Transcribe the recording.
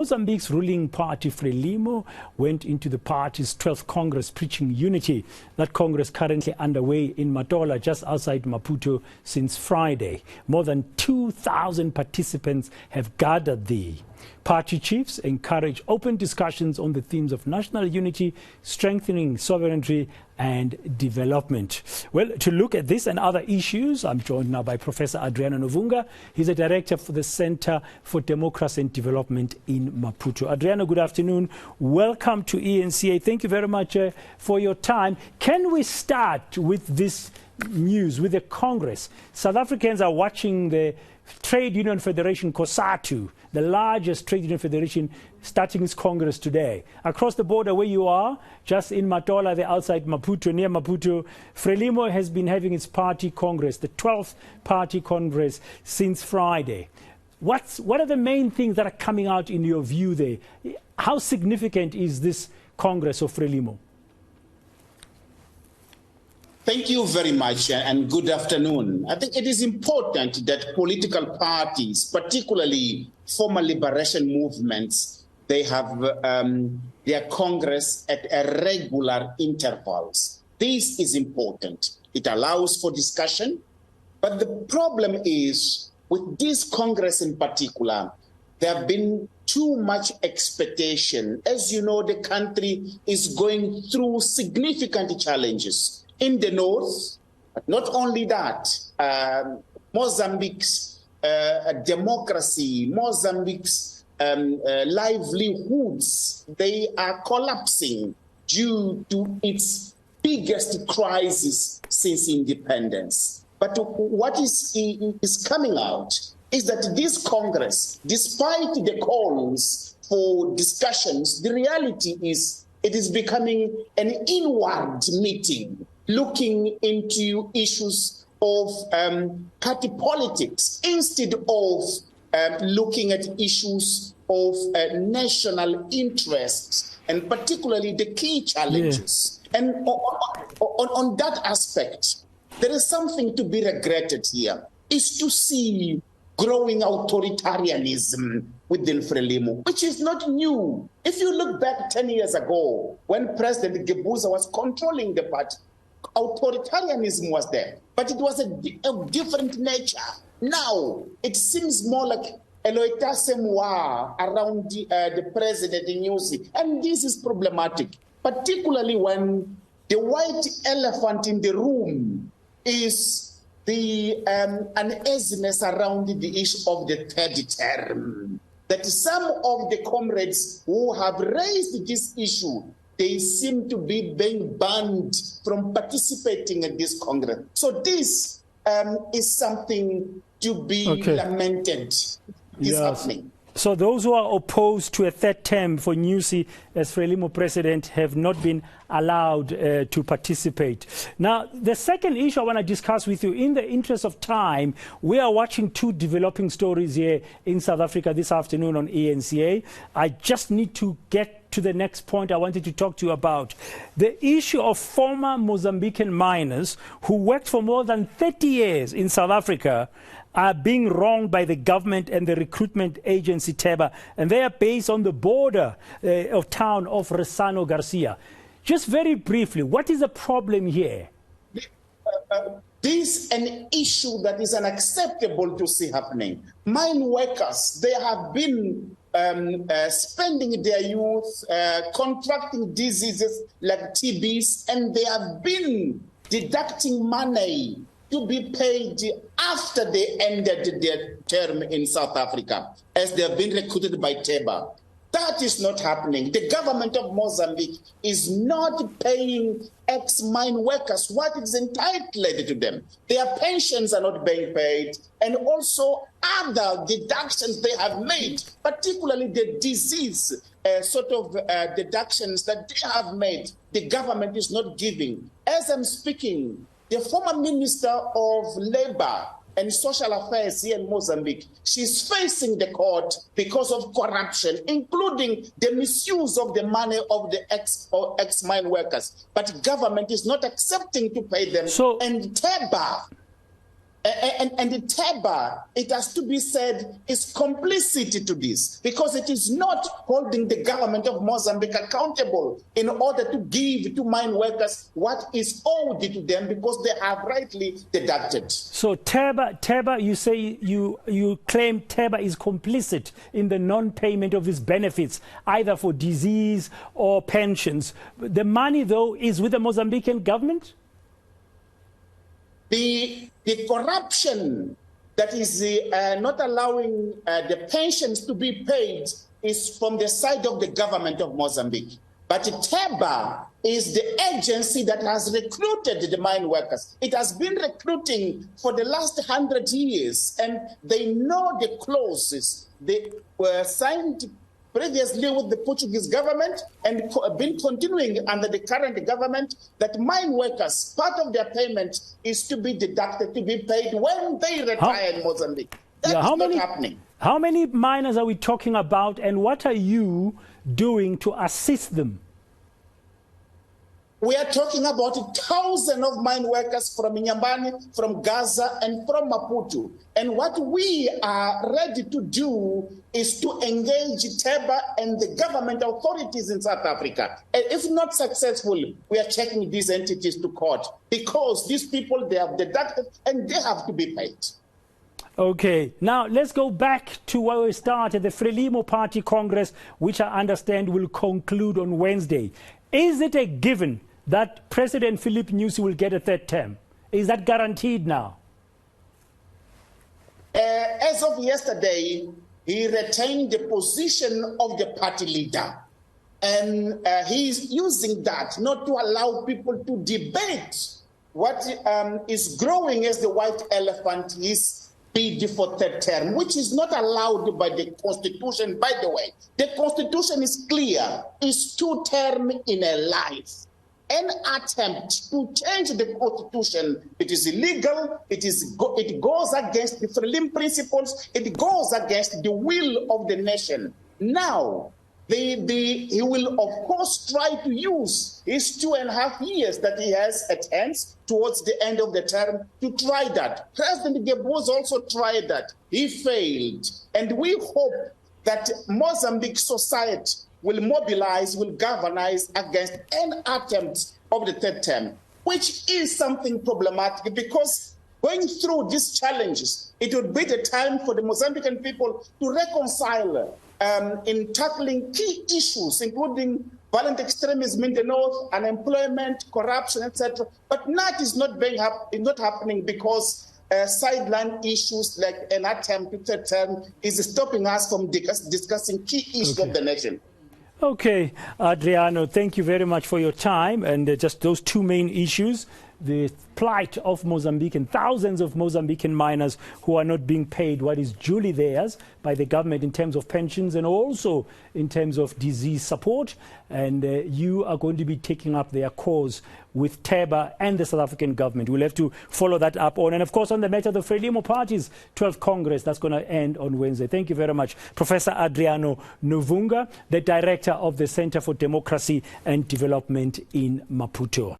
Mozambique's ruling party, Frelimo, went into the party's 12th Congress preaching unity. That Congress currently underway in Matola, just outside Maputo, since Friday. More than 2,000 participants have gathered there. Party chiefs encourage open discussions on the themes of national unity, strengthening sovereignty and development. Well, to look at this and other issues, I'm joined now by Professor Adriano Nuvunga. He's a director for the Center for Democracy and Development in Maputo. Adriano, good afternoon. Welcome to eNCA. Thank you very much for your time. Can we start with this news, with the Congress? South Africans are watching the Trade Union Federation, COSATU, the largest trade union federation, starting its Congress today. Across the border where you are, just in Matola, the outside Maputo, near Maputo, Frelimo has been having its party Congress, the 12th party Congress, since Friday. What are the main things that are coming out in your view there? How significant is this Congress of Frelimo? Thank you very much and good afternoon. I think it is important that political parties, particularly former liberation movements, they have their Congress at regular intervals. This is important. It allows for discussion. But the problem is, with this Congress in particular, there have been too much expectation. As you know, the country is going through significant challenges. In the north, but not only that, Mozambique's democracy, Mozambique's livelihoods, they are collapsing due to its biggest crisis since independence. But what is coming out is that this Congress, despite the calls for discussions, the reality is it is becoming an inward meeting, looking into issues of party politics instead of looking at issues of national interests, and particularly the key challenges. Yeah. And on that aspect, there is something to be regretted here, is to see growing authoritarianism within Frelimo, which is not new. If you look back 10 years ago, when President Gebuza was controlling the party, authoritarianism was there, but it was a different nature. Now, it seems more like Eloita Semwa around the president in Nyusi. And this is problematic, particularly when the white elephant in the room is the uneasiness around the issue of the third term. That some of the comrades who have raised this issue, they seem to be being banned from participating in this Congress. So this is something to be lamented. Is happening. So those who are opposed to a third term for Nyusi as Frelimo president have not been allowed to participate. Now, the second issue I want to discuss with you, in the interest of time, we are watching two developing stories here in South Africa this afternoon on eNCA. I just need to get to the next point I wanted to talk to you about. The issue of former Mozambican miners who worked for more than 30 years in South Africa are being wronged by the government and the recruitment agency TEBA, and they are based on the border of town of Resano Garcia. Just very briefly, what is the problem here? This is an issue that is unacceptable to see happening. Mine workers, they have been spending their youth, contracting diseases like TBs, and they have been deducting money to be paid after they ended their term in South Africa, as they have been recruited by TEBA. That is not happening. The government of Mozambique is not paying ex-mine workers what is entitled to them. Their pensions are not being paid, and also other deductions they have made, particularly the disease deductions that they have made, the government is not giving. As I'm speaking, the former Minister of Labor and Social Affairs here in Mozambique, she's facing the court because of corruption, including the misuse of the money of the ex-mine workers. But government is not accepting to pay them. So, and TEBA And the Teba, it has to be said, is complicit to this, because it is not holding the government of Mozambique accountable in order to give to mine workers what is owed to them, because they have rightly deducted. So Teba, you say you claim Teba is complicit in the non-payment of his benefits, either for disease or pensions. The money, though, is with the Mozambican government? The corruption that is not allowing the pensions to be paid is from the side of the government of Mozambique. But Teba is the agency that has recruited the mine workers. It has been recruiting for the last 100 years, and they know the clauses. They were signed previously with the Portuguese government and been continuing under the current government, that mine workers, part of their payment is to be deducted, to be paid when they retire in Mozambique. That is not happening. How many miners are we talking about, and what are you doing to assist them? We are talking about thousands of mine workers from Nyambani, from Gaza, and from Maputo. And what we are ready to do is to engage Teba and the government authorities in South Africa. And if not successful, we are taking these entities to court, because these people, they have deducted and they have to be paid. Okay, now let's go back to where we started, the Frelimo Party Congress, which I understand will conclude on Wednesday. Is it a given that President Philip Nyusi will get a third term? Is that guaranteed now? As of yesterday, he retained the position of the party leader. And he's using that not to allow people to debate what is growing as the white elephant, his bid for third term, which is not allowed by the Constitution, by the way. The Constitution is clear. It's 2 terms in a life. An attempt to change the Constitution, it is illegal, it goes against the Frelimo principles, it goes against the will of the nation. Now, he will, of course, try to use his 2.5 years that he has at hand towards the end of the term to try that. President Gebos also tried that. He failed. And we hope that Mozambique society will mobilize, will galvanize against any attempt of the third term, which is something problematic, because going through these challenges, it would be the time for the Mozambican people to reconcile in tackling key issues, including violent extremism in the north, unemployment, corruption, etc. But that is not happening because sideline issues like an attempt to third term is stopping us from discussing key issues of the nation. Okay, Adriano, thank you very much for your time. And just those 2 main issues, the plight of Mozambique and thousands of Mozambican miners who are not being paid what is duly theirs by the government in terms of pensions and also in terms of disease support. And you are going to be taking up their cause with Teba and the South African government. We'll have to follow that up on. And of course, on the matter of the Frelimo Party's 12th Congress, that's going to end on Wednesday. Thank you very much, Professor Adriano Nuvunga, the Director of the Center for Democracy and Development in Maputo.